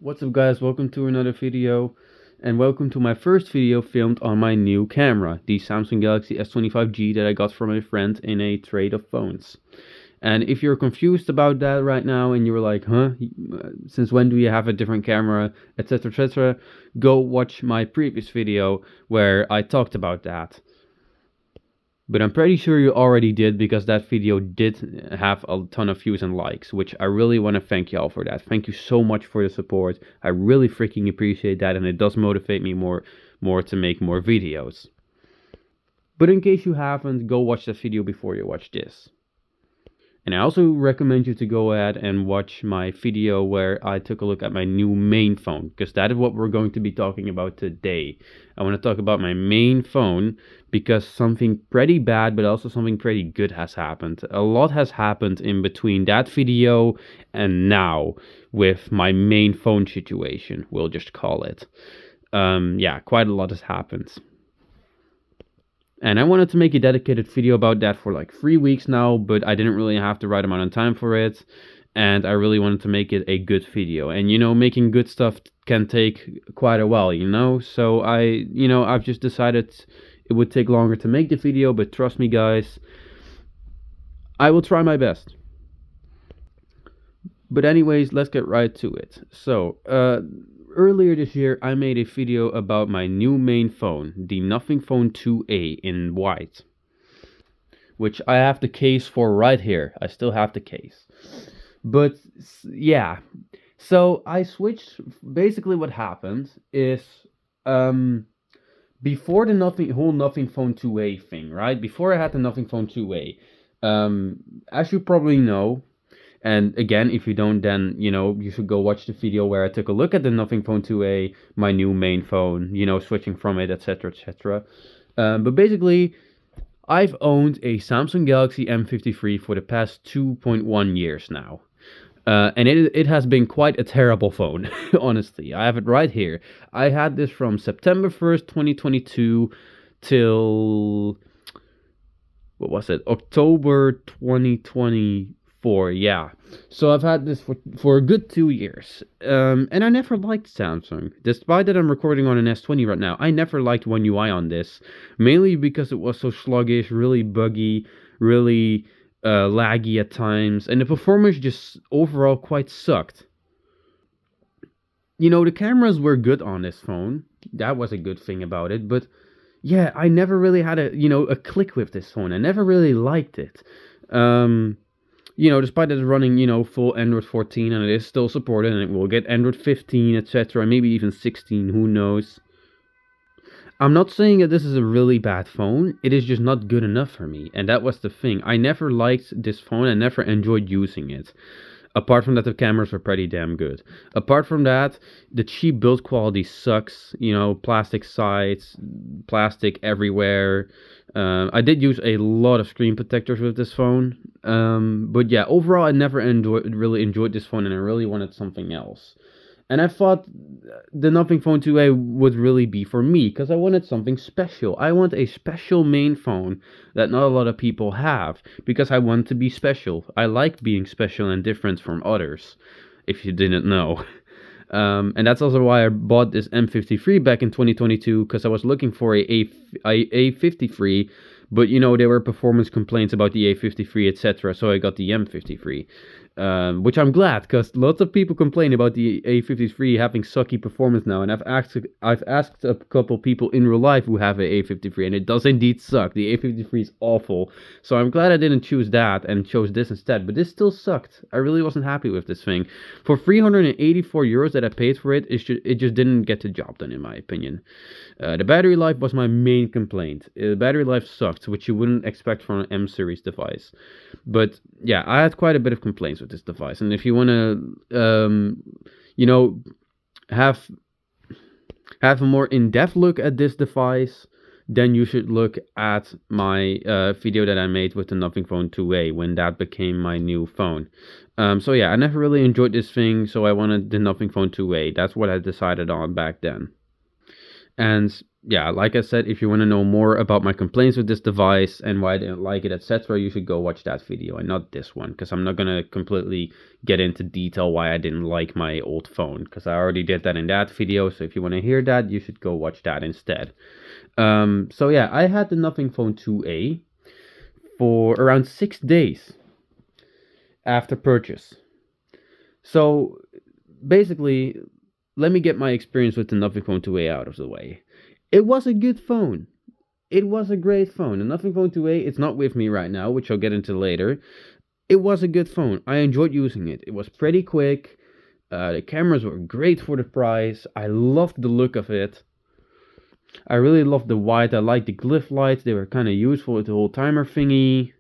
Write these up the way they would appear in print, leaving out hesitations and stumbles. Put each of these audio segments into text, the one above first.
What's up guys, welcome to another video and welcome to my first video filmed on my new camera, the Samsung Galaxy S25G that I got from a friend in a trade of phones. And if you're confused about that right now and you're like, since when do you have a different camera, etc, etc, go watch my previous video where I talked about that. But I'm pretty sure you already did because that video did have a ton of views and likes, which I really want to thank y'all for that. Thank you so much for the support. I really freaking appreciate that, and it does motivate me more to make more videos. But in case you haven't, go watch that video before you watch this. And I also recommend you to go ahead and watch my video where I took a look at my new main phone, because that is what we're going to be talking about today. I want to talk about my main phone because something pretty bad but also something pretty good has happened. A lot has happened in between that video and now with my main phone situation, we'll just call it. Yeah, quite a lot has happened. And I wanted to make a dedicated video about that for like 3 weeks now, but I didn't really have the right amount of time for it. And I really wanted to make it a good video. And making good stuff can take quite a while, So I've just decided it would take longer to make the video, but trust me guys, I will try my best. But anyways, let's get right to it. So, earlier this year, I made a video about my new main phone, the Nothing Phone 2A in white, which I have the case for right here. I still have the case. But yeah, so I switched. Basically, what happened is, before the whole Nothing Phone 2A thing, right? Before I had the Nothing Phone 2A, as you probably know. And again, if you don't, then, you should go watch the video where I took a look at the Nothing Phone 2A, my new main phone, switching from it, etc, etc. But basically, I've owned a Samsung Galaxy M53 for the past 2.1 years now. And it has been quite a terrible phone, honestly. I have it right here. I had this from September 1st, 2022 till, what was it? October 2024, yeah. So I've had this for a good 2 years. And I never liked Samsung. Despite that I'm recording on an S20 right now, I never liked One UI on this. Mainly because it was so sluggish, really buggy, really laggy at times. And the performance just overall quite sucked. The cameras were good on this phone. That was a good thing about it. But yeah, I never really had a click with this phone. I never really liked it. Despite it running, full Android 14, and it is still supported, and it will get Android 15, etc., maybe even 16, who knows. I'm not saying that this is a really bad phone, it is just not good enough for me, and that was the thing. I never liked this phone, I never enjoyed using it. Apart from that, the cameras were pretty damn good. Apart from that, the cheap build quality sucks. Plastic sides, plastic everywhere. I did use a lot of screen protectors with this phone. But yeah, overall, I never really enjoyed this phone, and I really wanted something else. And I thought the Nothing Phone 2A would really be for me, because I wanted something special. I want a special main phone that not a lot of people have, because I want to be special. I like being special and different from others, if you didn't know. And that's also why I bought this M53 back in 2022, because I was looking for a A53, but there were performance complaints about the A53, etc. So I got the M53. Which I'm glad, because lots of people complain about the A53 having sucky performance now, and I've asked a couple people in real life who have a A53, and it does indeed suck. The A53 is awful, so I'm glad I didn't choose that and chose this instead, but this still sucked. I really wasn't happy with this thing. For 384 euros that I paid for it, it just didn't get the job done, in my opinion. The battery life was my main complaint. The battery life sucked, which you wouldn't expect from an M-series device. But yeah, I had quite a bit of complaints with this device, and if you want to have a more in-depth look at this device, then you should look at my video that I made with the Nothing Phone 2A when that became my new phone. So yeah, I never really enjoyed this thing, so I wanted the Nothing Phone 2A. That's what I decided on back then. And yeah, like I said, if you want to know more about my complaints with this device and why I didn't like it, etc., you should go watch that video and not this one, because I'm not going to completely get into detail why I didn't like my old phone, because I already did that in that video. So if you want to hear that, you should go watch that instead. So yeah, I had the Nothing Phone 2A for around 6 days after purchase. So basically, let me get my experience with the Nothing Phone 2A out of the way. It was a good phone. It was a great phone. The Nothing Phone 2A, it's not with me right now, which I'll get into later. It was a good phone. I enjoyed using it. It was pretty quick. The cameras were great for the price. I loved the look of it. I really loved the white. I liked the glyph lights. They were kind of useful with the whole timer thingy.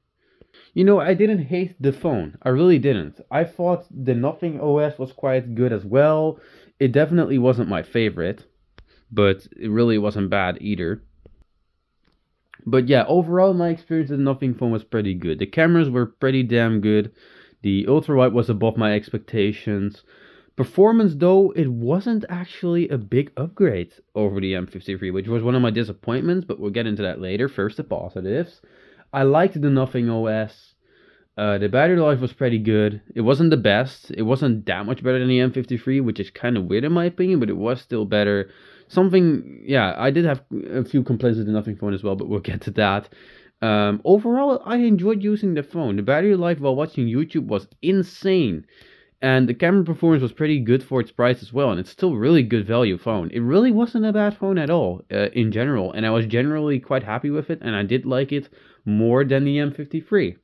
You know, I didn't hate the phone. I really didn't. I thought the Nothing OS was quite good as well. It definitely wasn't my favorite, but it really wasn't bad either. But yeah, overall my experience with the Nothing Phone was pretty good. The cameras were pretty damn good. The ultrawide was above my expectations. Performance though, it wasn't actually a big upgrade over the M53, which was one of my disappointments, but we'll get into that later. First, the positives. I liked the Nothing OS. The battery life was pretty good. It wasn't the best. It wasn't that much better than the M53, which is kind of weird in my opinion, but it was still better. Something, yeah, I did have a few complaints with the Nothing Phone as well, but we'll get to that. Overall, I enjoyed using the phone. The battery life while watching YouTube was insane. And the camera performance was pretty good for its price as well, and it's still really good value phone. It really wasn't a bad phone at all, in general, and I was generally quite happy with it, and I did like it more than the M53.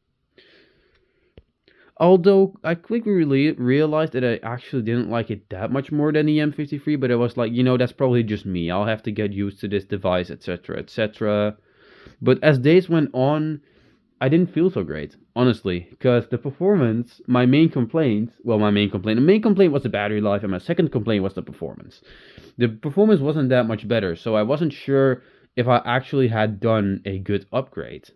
Although I quickly realized that I actually didn't like it that much more than the M53, but I was like, that's probably just me. I'll have to get used to this device, etc., etc. But as days went on, I didn't feel so great, honestly, because the performance, the main complaint was the battery life, and my second complaint was the performance. The performance wasn't that much better, so I wasn't sure if I actually had done a good upgrade.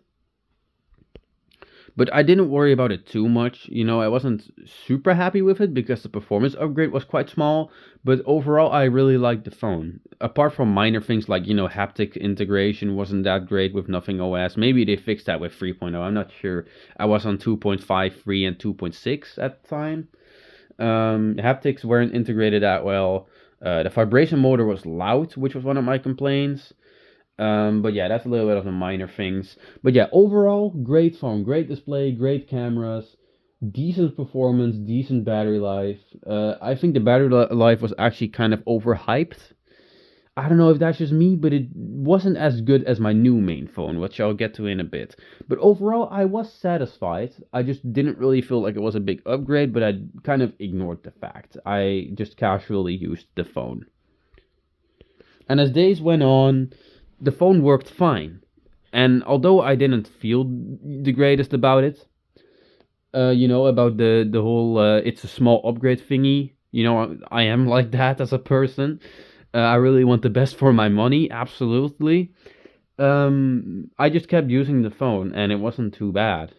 But I didn't worry about it too much. I wasn't super happy with it because the performance upgrade was quite small. But overall, I really liked the phone. Apart from minor things like, haptic integration wasn't that great with Nothing OS. Maybe they fixed that with 3.0. I'm not sure. I was on 2.53 and 2.6 at the time. Haptics weren't integrated that well. The vibration motor was loud, which was one of my complaints. But yeah, that's a little bit of the minor things. But yeah, overall, great phone, great display, great cameras, decent performance, decent battery life. I think the battery life was actually kind of overhyped. I don't know if that's just me, but it wasn't as good as my new main phone, which I'll get to in a bit. But overall, I was satisfied. I just didn't really feel like it was a big upgrade, but I kind of ignored the fact. I just casually used the phone. And as days went on, the phone worked fine. And although I didn't feel the greatest about it, about the whole it's a small upgrade thingy, I am like that as a person. I really want the best for my money, absolutely. I just kept using the phone and it wasn't too bad.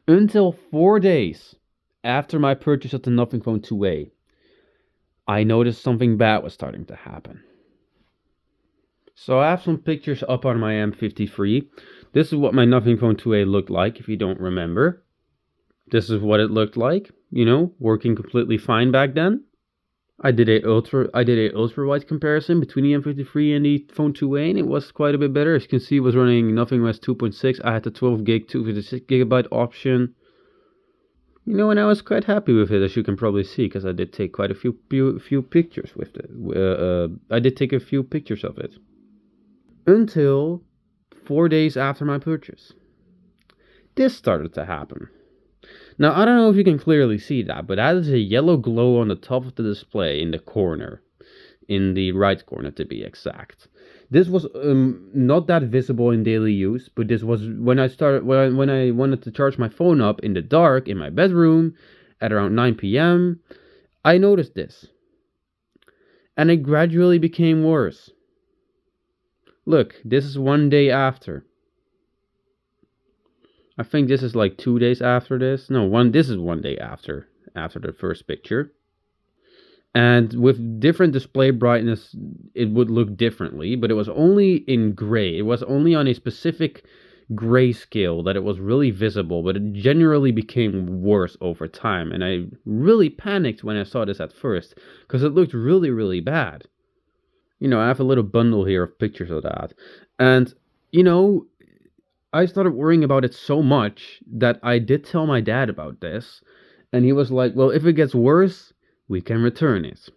Until 4 days after my purchase of the Nothing Phone 2A, I noticed something bad was starting to happen. So I have some pictures up on my M53. This is what my Nothing Phone 2A looked like, if you don't remember. This is what it looked like, working completely fine back then. I did a ultra wide comparison between the M53 and the Phone 2A, and it was quite a bit better. As you can see, it was running Nothing OS 2.6. I had the 12 gig 256 gigabyte option. And I was quite happy with it, as you can probably see, because I did take quite a few pictures with it. I did take a few pictures of it. Until 4 days after my purchase. This started to happen. Now, I don't know if you can clearly see that, but that is a yellow glow on the top of the display in the corner. In the right corner, to be exact. This was not that visible in daily use, but this was when I wanted to charge my phone up in the dark in my bedroom at around 9 p.m. I noticed this. And it gradually became worse. Look, this is 1 day after. I think this is like 2 days after this. No, this is 1 day after the first picture. And with different display brightness, it would look differently, but it was only in gray. It was only on a specific grayscale that it was really visible, but it generally became worse over time. And I really panicked when I saw this at first because it looked really, really bad. I have a little bundle here of pictures of that. And, you know, I started worrying about it so much that I did tell my dad about this. And he was like, well, if it gets worse, we can return it.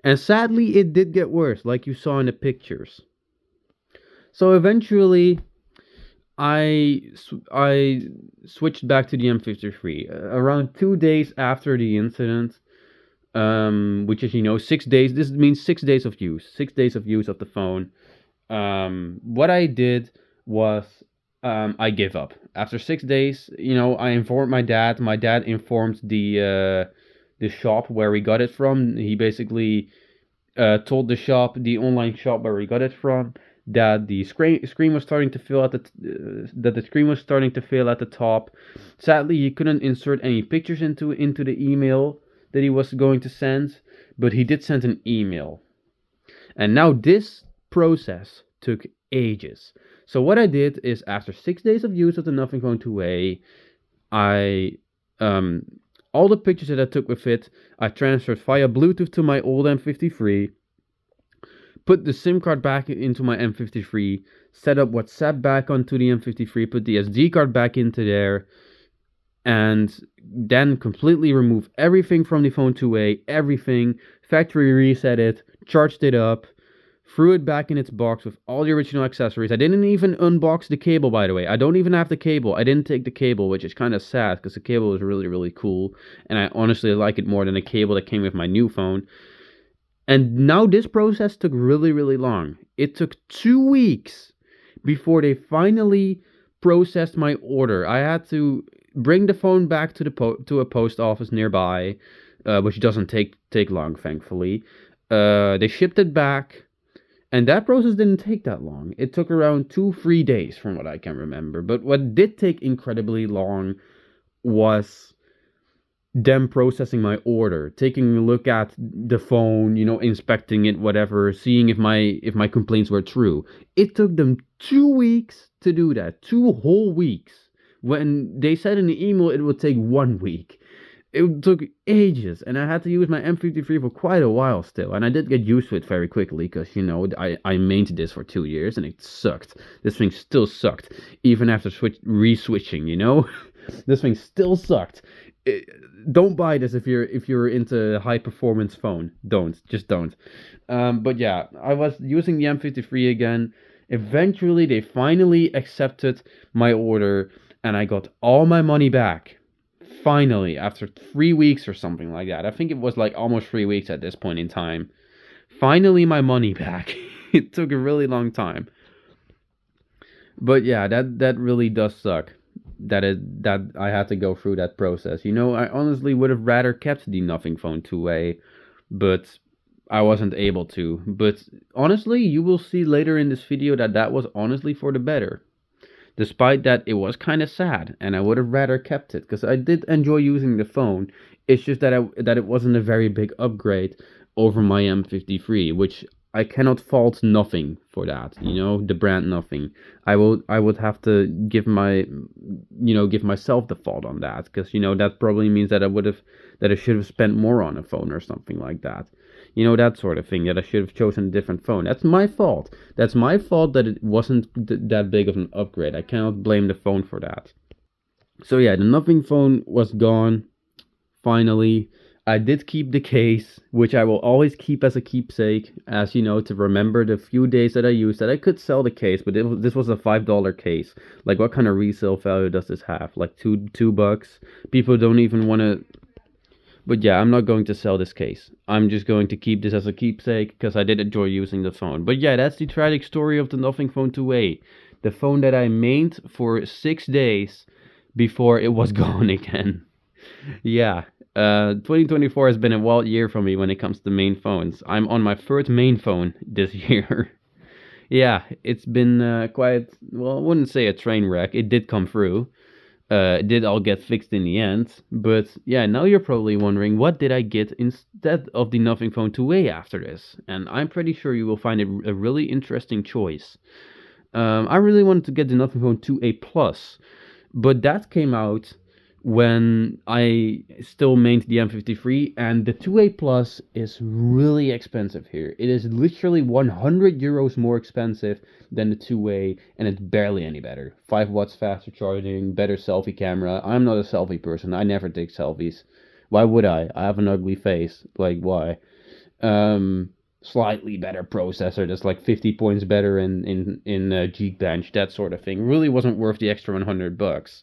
And sadly, it did get worse, like you saw in the pictures. So eventually, I switched back to the M53 around 2 days after the incident, which is 6 days. This means 6 days of use, 6 days of use of the phone. What I did was I gave up after 6 days. I informed my dad. My dad informed the shop where we got it from. He basically told the online shop where we got it from, that the screen was starting to fill that the screen was starting to fill at the top. Sadly, he couldn't insert any pictures into the email that he was going to send, but he did send an email. And now this process took ages. So what I did is, after 6 days of use of the Nothing Phone 2A, I all the pictures that I took with it, I transferred via Bluetooth to my old M53, put the SIM card back into my M53, set up WhatsApp back onto the M53, put the SD card back into there, and then completely remove everything from the Phone 2A, everything, factory reset it, charged it up, threw it back in its box with all the original accessories. I didn't even unbox the cable, by the way. I don't even have the cable. I didn't take the cable, which is kind of sad because the cable is really, really cool. And I honestly like it more than the cable that came with my new phone. And now this process took really, really long. It took 2 weeks before they finally processed my order. I had to bring the phone back to a post office nearby, which doesn't take long, thankfully. They shipped it back. And that process didn't take that long. It took around 2-3 days from what I can remember. But what did take incredibly long was them processing my order, taking a look at the phone, inspecting it, whatever, seeing if my complaints were true. It took them 2 weeks to do that. 2 whole weeks. When they said in the email it would take 1 week. It took ages, and I had to use my M53 for quite a while still. And I did get used to it very quickly because, I maintained this for 2 years and it sucked. This thing still sucked, even after re-switching, This thing still sucked. Don't buy this if you're into high performance phone. Just don't. But yeah, I was using the M53 again. Eventually, they finally accepted my order, and I got all my money back. Finally, after 3 weeks or something like that. I think it was like almost 3 weeks at this point in time. Finally, my money back. It took a really long time. But yeah, that really does suck. That I had to go through that process. I honestly would have rather kept the Nothing Phone 2A, but I wasn't able to. But honestly, you will see later in this video that was honestly for the better. Despite that, it was kind of sad, and I would have rather kept it, because I did enjoy using the phone. It's just that it wasn't a very big upgrade over my M53, which I cannot fault Nothing for that. The brand Nothing. I would have to give myself the fault on that, because that probably means that I should have spent more on a phone or something like that. That sort of thing, that I should have chosen a different phone. That's my fault. That's my fault that it wasn't that big of an upgrade. I cannot blame the phone for that. So yeah, the Nothing Phone was gone. Finally, I did keep the case, which I will always keep as a keepsake, as to remember the few days that I used that. I could sell the case, but this was a $5 case. Like, what kind of resale value does this have? Like $2? People don't even want to. But yeah, I'm not going to sell this case. I'm just going to keep this as a keepsake because I did enjoy using the phone. But yeah, that's the tragic story of the Nothing Phone 2A. The phone that I maintained for 6 days before it was gone again. Yeah, 2024 has been a wild year for me when it comes to main phones. I'm on my third main phone this year. Yeah, it's been quite, well, I wouldn't say a train wreck. It did come through. It did all get fixed in the end. But yeah, now you're probably wondering, what did I get instead of the Nothing Phone 2A after this? And I'm pretty sure you will find it a really interesting choice. I really wanted to get the Nothing Phone 2A Plus, but that came out when I still maintained the M53, and the 2A Plus is really expensive here. It is literally 100 euros more expensive than the 2A, and it's barely any better. 5 watts faster charging, better selfie camera. I'm not a selfie person. I never take selfies. Why would I? I have an ugly face. Like, why? Slightly better processor that's like 50 points better in Geekbench, that sort of thing. Really wasn't worth the extra $100.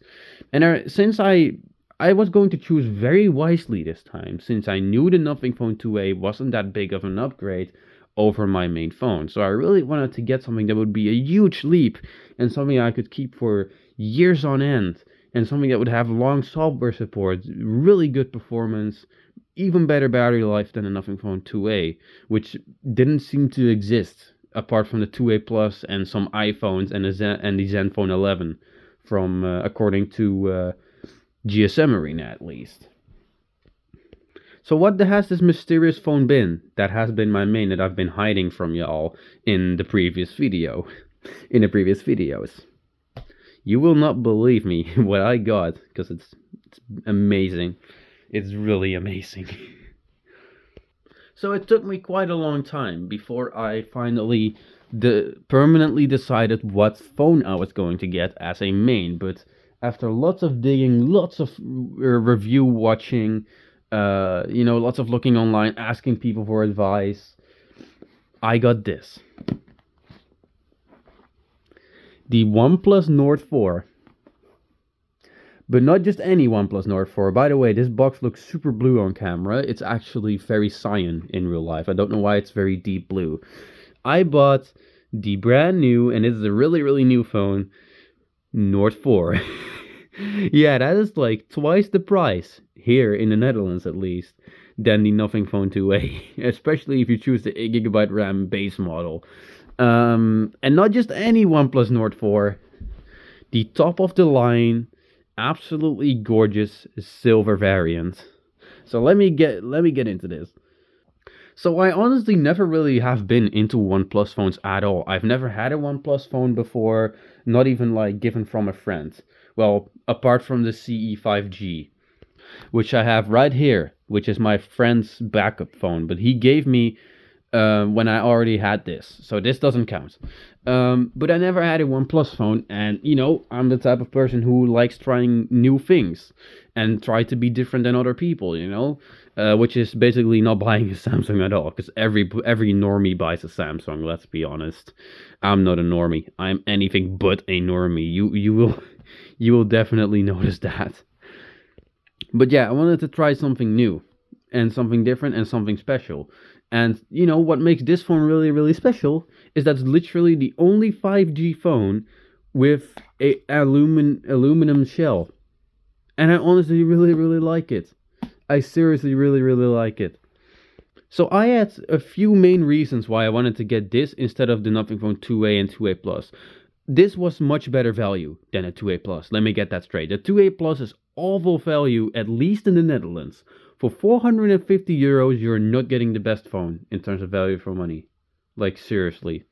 And since I was going to choose very wisely this time, since I knew the Nothing Phone 2A wasn't that big of an upgrade over my main phone. So I really wanted to get something that would be a huge leap and something I could keep for years on end, and something that would have long software support, really good performance, even better battery life than the Nothing Phone 2A, which didn't seem to exist apart from the 2A Plus and some iPhones and the Zenfone 11, from according to GSM Arena at least. So what has this mysterious phone been that has been my main, that I've been hiding from y'all in the previous video, in the previous videos? You will not believe me what I got, because it's amazing. It's really amazing. So it took me quite a long time before I finally permanently decided what phone I was going to get as a main. But after lots of digging, lots of review watching, lots of looking online, asking people for advice, I got this. The OnePlus Nord 4. But not just any OnePlus Nord 4. By the way, this box looks super blue on camera. It's actually very cyan in real life. I don't know why it's very deep blue. I bought the brand new, and this is a really, really new phone, Nord 4. Yeah, that is like twice the price, here in the Netherlands at least, than the Nothing Phone 2A. Especially if you choose the 8GB RAM base model. And not just any OnePlus Nord 4. The top of the line, absolutely gorgeous silver variant. So let me get into this. So I honestly never really have been into OnePlus phones at all. I've never had a OnePlus phone before, not even like given from a friend. Well, apart from the CE 5G, which I have right here, which is my friend's backup phone, but he gave me when I already had this, so this doesn't count. But I never had a OnePlus phone, and I'm the type of person who likes trying new things and try to be different than other people, which is basically not buying a Samsung at all, because every normie buys a Samsung. Let's be honest, I'm not a normie. I'm anything but a normie. You will definitely notice that. But yeah, I wanted to try something new and something different and something special. And what makes this phone really, really special is that it's literally the only 5G phone with a aluminum shell. And I honestly really, really like it. I seriously really, really like it. So I had a few main reasons why I wanted to get this instead of the Nothing Phone 2A and 2A Plus. This was much better value than a 2A Plus. Let me get that straight. The 2A Plus is awful value, at least in the Netherlands. For 450 euros, you're not getting the best phone in terms of value for money. Like, seriously.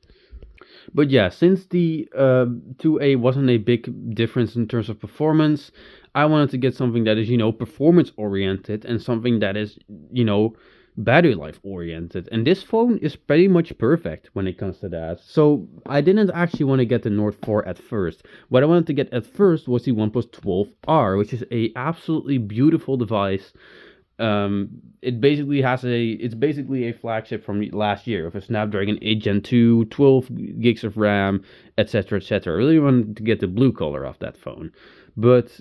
But yeah, since the 2A wasn't a big difference in terms of performance, I wanted to get something that is, performance oriented and something that is, battery life oriented. And this phone is pretty much perfect when it comes to that. So I didn't actually want to get the Nord 4 at first. What I wanted to get at first was the OnePlus 12R, which is a absolutely beautiful device. It's basically a flagship from last year with a Snapdragon 8 Gen 2, 12 gigs of RAM, etc., etc. I really wanted to get the blue color of that phone, but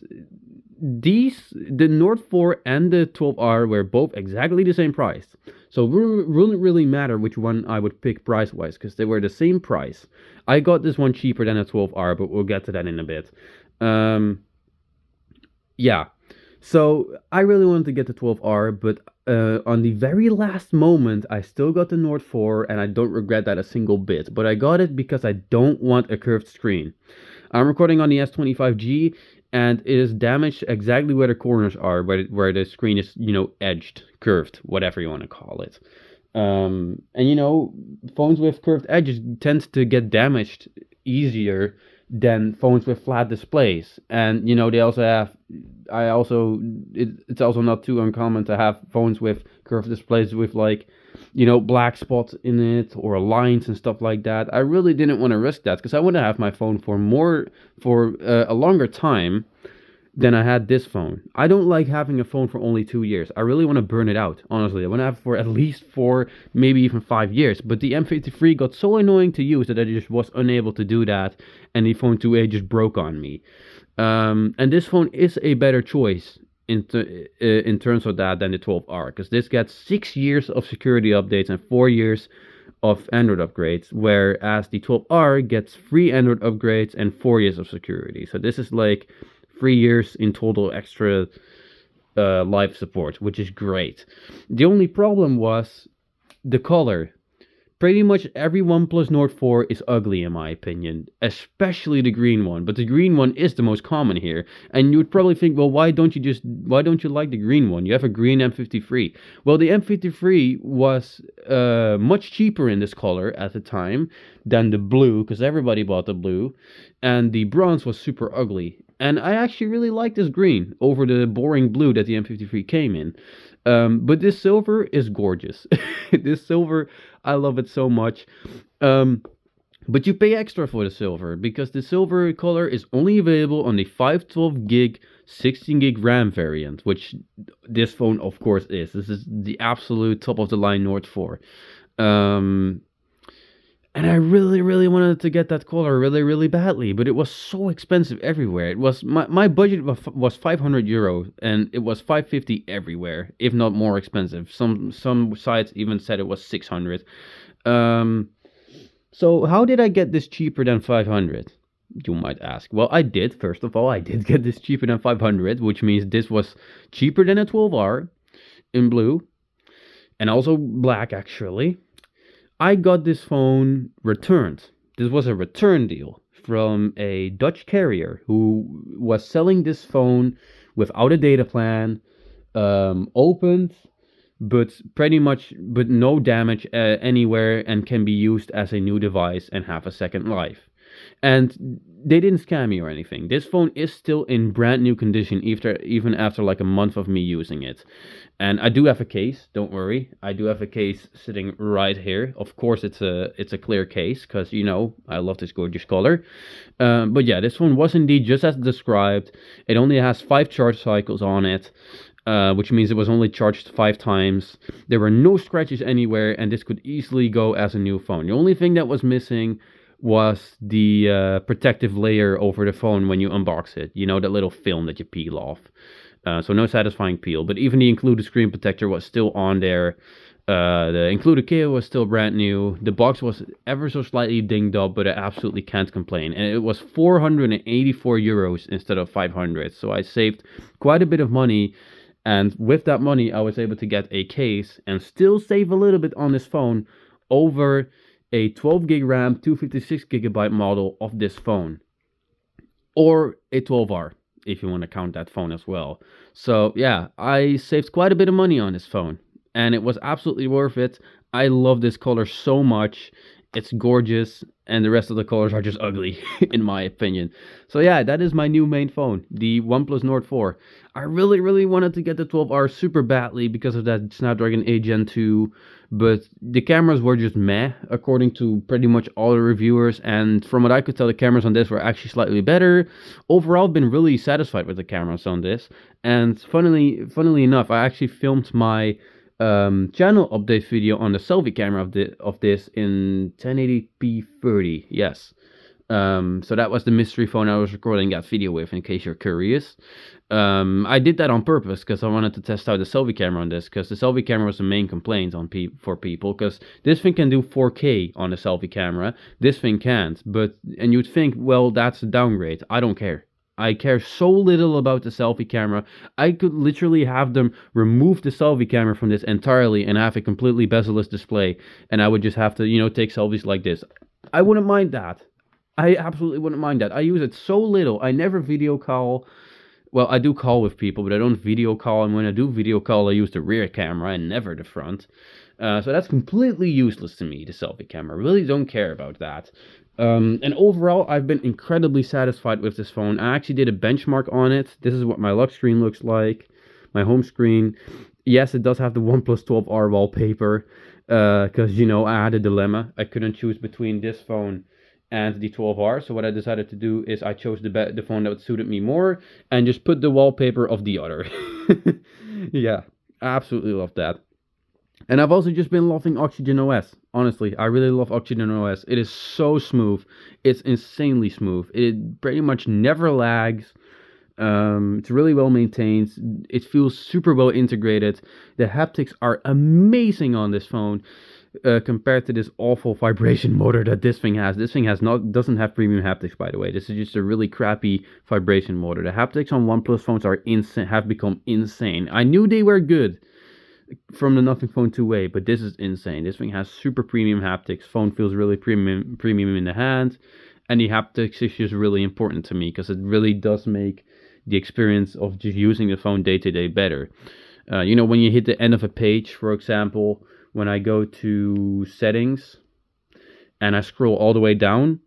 the Nord 4 and the 12R were both exactly the same price, so it wouldn't really matter which one I would pick price wise, because they were the same price. I got this one cheaper than a 12R, but we'll get to that in a bit. Yeah. So I really wanted to get the 12R, but on the very last moment, I still got the Nord 4, and I don't regret that a single bit. But I got it because I don't want a curved screen. I'm recording on the S25G, and it is damaged exactly where the corners are, where the screen is, edged, curved, whatever you want to call it. And phones with curved edges tend to get damaged easier than phones with flat displays. And they also have, it's also not too uncommon to have phones with curved displays with like, black spots in it or lines and stuff like that. I really didn't want to risk that because I want to have my phone for a longer time than I had this phone. I don't like having a phone for only 2 years. I really want to burn it out, honestly. I want to have it for at least 4, maybe even 5 years. But the M53 got so annoying to use that I just was unable to do that, and the Phone 2a just broke on me. And this phone is a better choice in terms of that than the 12R, because this gets 6 years of security updates and 4 years of Android upgrades, whereas the 12R gets 3 Android upgrades and 4 years of security. So this is like 3 years in total extra life support, which is great. The only problem was the color. Pretty much every OnePlus Nord 4 is ugly in my opinion, especially the green one. But the green one is the most common here, and you would probably think, well, why don't you like the green one? You have a green M53. Well, the M53 was much cheaper in this color at the time than the blue, because everybody bought the blue, and the bronze was super ugly. And I actually really like this green over the boring blue that the M53 came in. But this silver is gorgeous. This silver, I love it so much. But you pay extra for the silver because the silver color is only available on the 512 gig 16 gig RAM variant, which this phone of course is. This is the absolute top of the line Nord 4. And I really, really wanted to get that color really, really badly, but it was so expensive everywhere. It was my budget was 500 euros, and it was 550 everywhere, if not more expensive. Some sites even said it was 600. So how did I get this cheaper than 500? You might ask. Well, I did. First of all, I did get this cheaper than 500, which means this was cheaper than a 12R in blue, and also black actually. I got this phone returned. This was a return deal from a Dutch carrier who was selling this phone without a data plan, opened, but no damage anywhere, and can be used as a new device and have a second life. And they didn't scam me or anything. This phone is still in brand new condition even after like a month of me using it. And I do have a case, don't worry. I do have a case sitting right here. Of course it's a clear case because I love this gorgeous color. But yeah, this one was indeed just as described. It only has 5 charge cycles on it. Which means it was only charged 5 times. There were no scratches anywhere, and this could easily go as a new phone. The only thing that was missing was the protective layer over the phone when you unbox it. That little film that you peel off. So no satisfying peel, but even the included screen protector was still on there. The included cable was still brand new. The box was ever so slightly dinged up, but I absolutely can't complain. And it was 484 euros instead of 500. So I saved quite a bit of money. And with that money, I was able to get a case and still save a little bit on this phone over a 12 gig RAM, 256 gigabyte model of this phone. Or a 12R, if you want to count that phone as well. So yeah, I saved quite a bit of money on this phone, and it was absolutely worth it. I love this color so much. It's gorgeous, and the rest of the colors are just ugly, in my opinion. So yeah, that is my new main phone, the OnePlus Nord 4. I really, really wanted to get the 12R super badly because of that Snapdragon 8 Gen 2, but the cameras were just meh, according to pretty much all the reviewers, and from what I could tell, the cameras on this were actually slightly better. Overall, I've been really satisfied with the cameras on this, and funnily enough, I actually filmed my channel update video on the selfie camera of this in 1080p 30. Yes. So that was the mystery phone I was recording that video with, in case you're curious. I did that on purpose because I wanted to test out the selfie camera on this, because the selfie camera was the main complaint for people, because this thing can do 4K on the selfie camera, this thing can't. And you'd think, well, that's a downgrade. I don't care. I care so little about the selfie camera. I could literally have them remove the selfie camera from this entirely and have a completely bezel-less display, and I would just have to, take selfies like this. I wouldn't mind that. I absolutely wouldn't mind that. I use it so little. I never video call. Well, I do call with people, but I don't video call. And when I do video call, I use the rear camera and never the front. So that's completely useless to me, the selfie camera. I really don't care about that. And overall, I've been incredibly satisfied with this phone. I actually did a benchmark on it. This is what my lock screen looks like, my home screen. Yes, it does have the OnePlus 12R wallpaper, because, I had a dilemma. I couldn't choose between this phone and the 12R. So what I decided to do is I chose the phone that suited me more and just put the wallpaper of the other. Yeah, I absolutely love that. And I've also just been loving Oxygen OS. Honestly, I really love Oxygen OS. It is so smooth. It's insanely smooth. It pretty much never lags. It's really well maintained. It feels super well integrated. The haptics are amazing on this phone, compared to this awful vibration motor that this thing has. This thing doesn't have premium haptics, by the way. This is just a really crappy vibration motor. The haptics on OnePlus phones are insane. Have become insane. I knew they were good from the Nothing Phone 2A, but this is insane. This thing has super premium haptics. Phone feels really premium in the hand, and the haptics is just really important to me because it really does make the experience of just using the phone day to day better. When you hit the end of a page, for example, when I go to settings and I scroll all the way down,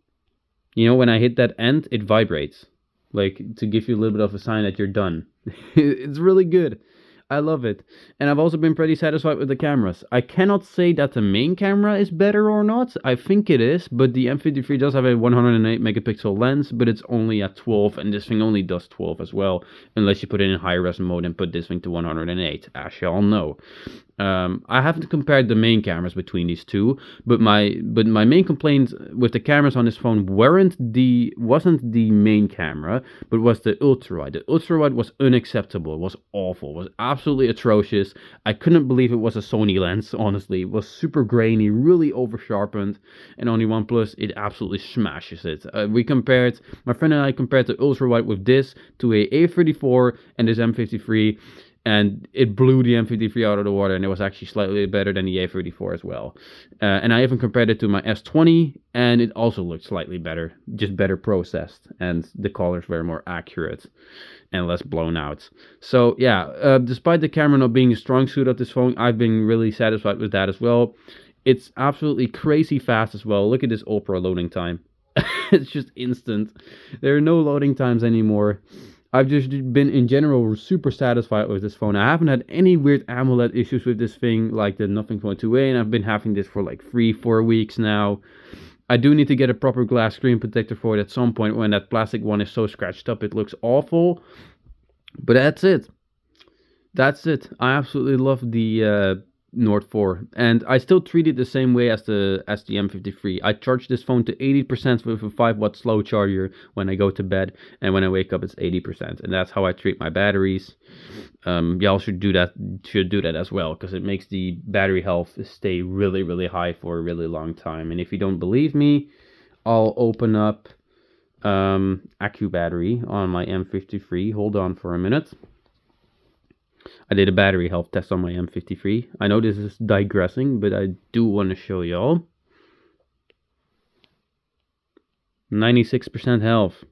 when I hit that end, it vibrates, like to give you a little bit of a sign that you're done. It's really good. I love it. And I've also been pretty satisfied with the cameras. I cannot say that the main camera is better or not. I think it is, but the M53 does have a 108 megapixel lens, but it's only at 12, and this thing only does 12 as well, unless you put it in high res mode and put this thing to 108, as you all know. I haven't compared the main cameras between these two, but my main complaint with the cameras on this phone wasn't the main camera, but was the ultra wide. The ultra wide was unacceptable. It was awful. It was absolutely atrocious. I couldn't believe it was a Sony lens. Honestly, it was super grainy, really over sharpened, and on the OnePlus it absolutely smashes it. My friend and I compared the ultra wide with this to a A34 and this M53. And it blew the M53 out of the water, and it was actually slightly better than the A34 as well. And I even compared it to my S20, and it also looked slightly better, just better processed, and the colors were more accurate and less blown out. So yeah, despite the camera not being a strong suit of this phone, I've been really satisfied with that as well. It's absolutely crazy fast as well. Look at this Ultra loading time. It's just instant. There are no loading times anymore. I've just been, in general, super satisfied with this phone. I haven't had any weird AMOLED issues with this thing, like the Nothing Phone 2A, and I've been having this for like 3-4 weeks now. I do need to get a proper glass screen protector for it at some point when that plastic one is so scratched up it looks awful. But that's it. That's it. I absolutely love the Nord 4, and I still treat it the same way as the M53. I charge this phone to 80% with a 5-watt slow charger when I go to bed, and when I wake up it's 80%, and that's how I treat my batteries. Y'all should do that as well, because it makes the battery health stay really, really high for a really long time. And if you don't believe me, I'll open up AccuBattery on my M53. Hold on for a minute. I did a battery health test on my M53. I know this is digressing, but I do want to show y'all. 96% health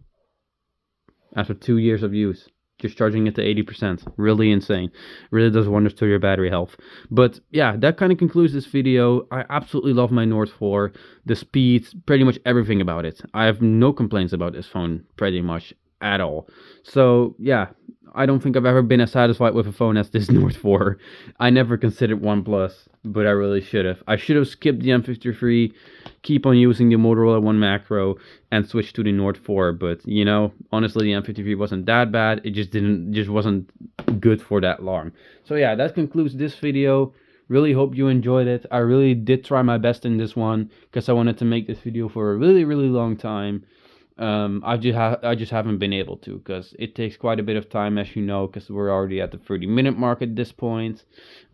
after 2 years of use. Just charging it to 80%. Really insane. Really does wonders to your battery health. But yeah, that kind of concludes this video. I absolutely love my Nord 4. The speed, pretty much everything about it. I have no complaints about this phone, pretty much at all. So yeah, I don't think I've ever been as satisfied with a phone as this Nord 4. I never considered OnePlus, but I really should have. I should have skipped the M53, keep on using the Motorola One Macro, and switch to the Nord 4. But honestly, the M53 wasn't that bad. It just wasn't good for that long. So yeah, that concludes this video. Really hope you enjoyed it. I really did try my best in this one because I wanted to make this video for a really, really long time. I just haven't been able to, because it takes quite a bit of time, as you know, because we're already at the 30-minute mark at this point.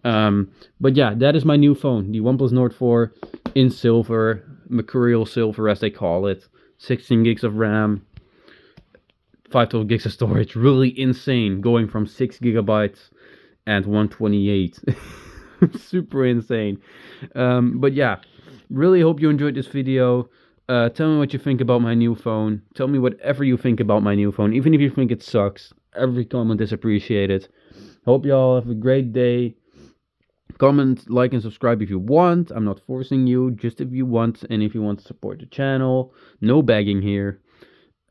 But yeah, that is my new phone, the OnePlus Nord 4 in silver, mercurial silver as they call it. 16 gigs of RAM, 512 gigs of storage. Really insane, going from 6 gigabytes and 128. Super insane. But yeah, really hope you enjoyed this video. Tell me what you think about my new phone. Tell me whatever you think about my new phone, even if you think it sucks. Every comment is appreciated. Hope y'all have a great day. Comment, like, and subscribe if you want. I'm not forcing you, just if you want, and if you want to support the channel. No begging here.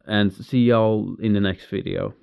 And see y'all in the next video.